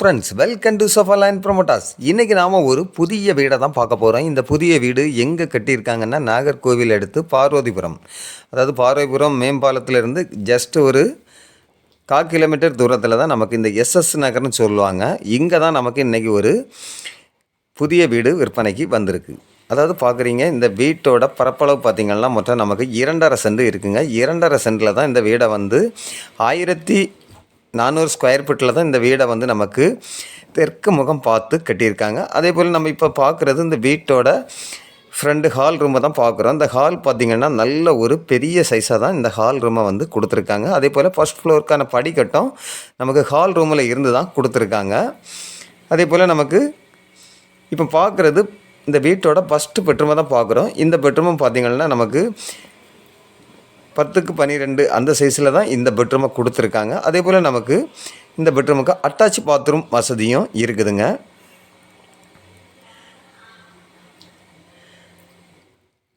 Friends, welcome to sofa land promoters. இன்றைக்கி நாம் ஒரு புதிய வீடை தான் பார்க்க போகிறோம். இந்த புதிய வீடு எங்கே கட்டியிருக்காங்கன்னா நாகர்கோவில் அடுத்து பார்வதிபுரம். அதாவது பார்வதிபுரம் மேம்பாலத்திலிருந்து ஜஸ்ட் ஒரு 1/4 கிலோமீட்டர் தூரத்தில் தான் நமக்கு இந்த எஸ்எஸ் நகர்னு சொல்லுவாங்க. இங்கே தான் நமக்கு இன்றைக்கி ஒரு புதிய வீடு விற்பனைக்கு வந்திருக்கு. அதாவது பார்க்குறீங்க, இந்த வீட்டோட பரப்பளவு பார்த்திங்கன்னா மொத்தம் நமக்கு 2.5 சென்ட் இருக்குங்க. 2.5 சென்ட்டில் தான் இந்த வீடை வந்து 1400 ஸ்கொயர் ஃபீட்டில் தான் இந்த வீடை வந்து நமக்கு தெற்கு முகம் பார்த்து கட்டியிருக்காங்க. அதே போல் நம்ம இப்போ பார்க்குறது இந்த வீட்டோட ஃப்ரண்ட் ஹால் ரூமை தான் பார்க்குறோம். இந்த ஹால் பார்த்திங்கன்னா நல்ல ஒரு பெரிய சைஸாக தான் இந்த ஹால் ரூமை வந்து கொடுத்துருக்காங்க. அதே போல் ஃபஸ்ட் ஃப்ளோருக்கான படிக்கட்டும் நமக்கு ஹால் ரூமில் இருந்து தான் கொடுத்துருக்காங்க. அதே போல் நமக்கு இப்போ பார்க்குறது இந்த வீட்டோட ஃபஸ்ட்டு பெட்ரூமை தான் பார்க்குறோம். இந்த பெட்ரூமும் பார்த்திங்கன்னா நமக்கு 10க்கு 12 அந்த சைஸில் தான் இந்த பெட்ரூமை கொடுத்துருக்காங்க. அதே போல் நமக்கு இந்த பெட்ரூமுக்கு அட்டாச் பாத்ரூம் வசதியும் இருக்குதுங்க.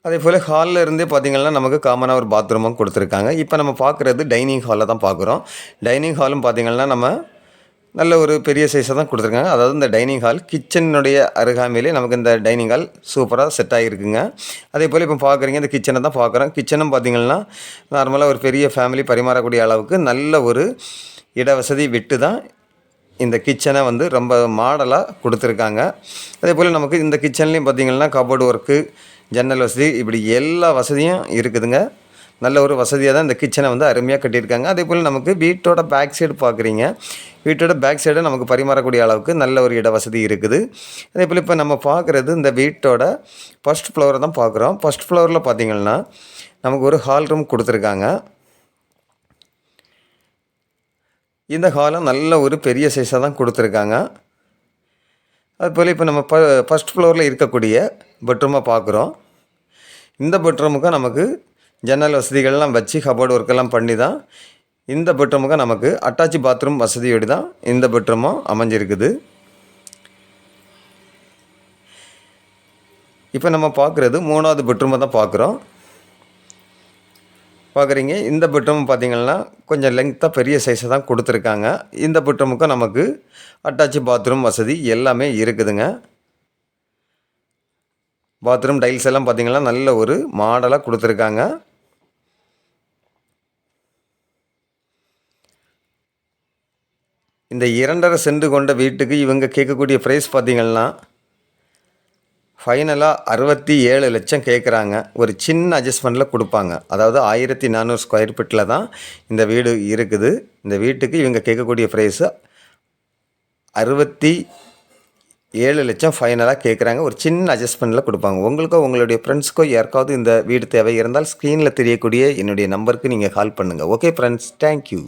அதே போல் ஹாலில் இருந்தே பார்த்திங்கன்னா நமக்கு காமனாக ஒரு பாத்ரூமும் கொடுத்துருக்காங்க. இப்போ நம்ம பார்க்குறது டைனிங் ஹாலில் தான் பார்க்குறோம். டைனிங் ஹாலும் பார்த்திங்கன்னா நம்ம நல்ல ஒரு பெரிய சைஸாக தான் கொடுத்துருக்காங்க. அதாவது இந்த டைனிங் ஹால் கிச்சனுடைய அருகாமையிலே நமக்கு இந்த டைனிங் ஹால் சூப்பராக செட் ஆகிருக்குங்க. அதே போல் இப்போ பார்க்குறீங்க, இந்த கிச்சனை தான் பார்க்குறோம். கிச்சனும் பார்த்திங்கன்னா நார்மலாக ஒரு பெரிய ஃபேமிலி பரிமாறக்கூடிய அளவுக்கு நல்ல ஒரு இட வசதி விட்டு தான் இந்த கிச்சனை வந்து ரொம்ப மாடலாக கொடுத்துருக்காங்க. அதே போல் நமக்கு இந்த கிச்சன்லேயும் பார்த்திங்கன்னா கபோர்டு ஒர்க்கு, ஜன்னல் வசதி, இப்படி எல்லா வசதியும் இருக்குதுங்க. நல்ல ஒரு வசதியாக தான் இந்த கிச்சனை வந்து அருமையாக கட்டியிருக்காங்க. அதே போல் நமக்கு வீட்டோட பேக் சைடு பார்க்குறீங்க, வீட்டோட பேக் சைடு நமக்கு பரிமாறக்கூடிய அளவுக்கு நல்ல ஒரு இட வசதி இருக்குது. அதே போல் இப்போ நம்ம பார்க்குறது இந்த வீட்டோட ஃபஸ்ட் ஃப்ளோரை தான் பார்க்குறோம். ஃபஸ்ட் ஃப்ளோரில் பார்த்திங்கன்னா நமக்கு ஒரு ஹால் ரூம் கொடுத்துருக்காங்க. இந்த ஹாலும் நல்ல ஒரு பெரிய சைஸாக தான் கொடுத்துருக்காங்க. அதுபோல் இப்போ நம்ம ஃபஸ்ட் ஃப்ளோரில் இருக்கக்கூடிய பெட்ரூமை பார்க்குறோம். இந்த பெட்ரூமுக்கும் நமக்கு ஜன்னல் வசதிகள்லாம் வச்சு கபோர்டு ஒர்க்கெல்லாம் பண்ணி தான் இந்த பெட்ரூமுக்கு நமக்கு அட்டாச் பாத்ரூம் வசதியோடு தான் இந்த பெட்ரூமும் அமைஞ்சிருக்குது. இப்போ நம்ம பார்க்குறது 3வது பெட்ரூமை தான் பார்க்குறோம். பார்க்குறீங்க, இந்த பெட்ரூம் பார்த்திங்கன்னா கொஞ்சம் லெங்க்த்தாக பெரிய சைஸை தான் கொடுத்துருக்காங்க. இந்த பெட்ரூமுக்கும் நமக்கு அட்டாச் பாத்ரூம் வசதி எல்லாமே இருக்குதுங்க. பாத்ரூம் டைல்ஸ் எல்லாம் பார்த்திங்கன்னா நல்ல ஒரு மாடலாக கொடுத்துருக்காங்க. இந்த 2.5 சென்ட் கொண்ட வீட்டுக்கு இவங்க கேட்கக்கூடிய ப்ரைஸ் பார்த்திங்கன்னா ஃபைனலாக 67 லட்சம் கேட்குறாங்க. ஒரு சின்ன அட்ஜஸ்ட்மெண்ட்டில் கொடுப்பாங்க. அதாவது 1400 ஸ்கொயர் ஃபீட்டில் தான் இந்த வீடு இருக்குது. இந்த வீட்டுக்கு இவங்க கேட்கக்கூடிய ப்ரைஸு 67 லட்சம் ஃபைனலாக கேட்குறாங்க. ஒரு சின்ன அட்ஜஸ்ட்மெண்ட்டில் கொடுப்பாங்க. உங்களுக்கோ உங்களுடைய ஃப்ரெண்ட்ஸ்க்கோ யாருக்காவது இந்த வீடு தேவை இருந்தால் ஸ்க்ரீனில் தெரியக்கூடிய என்னுடைய நம்பருக்கு நீங்கள் கால் பண்ணுங்கள். Okay friends, thank you.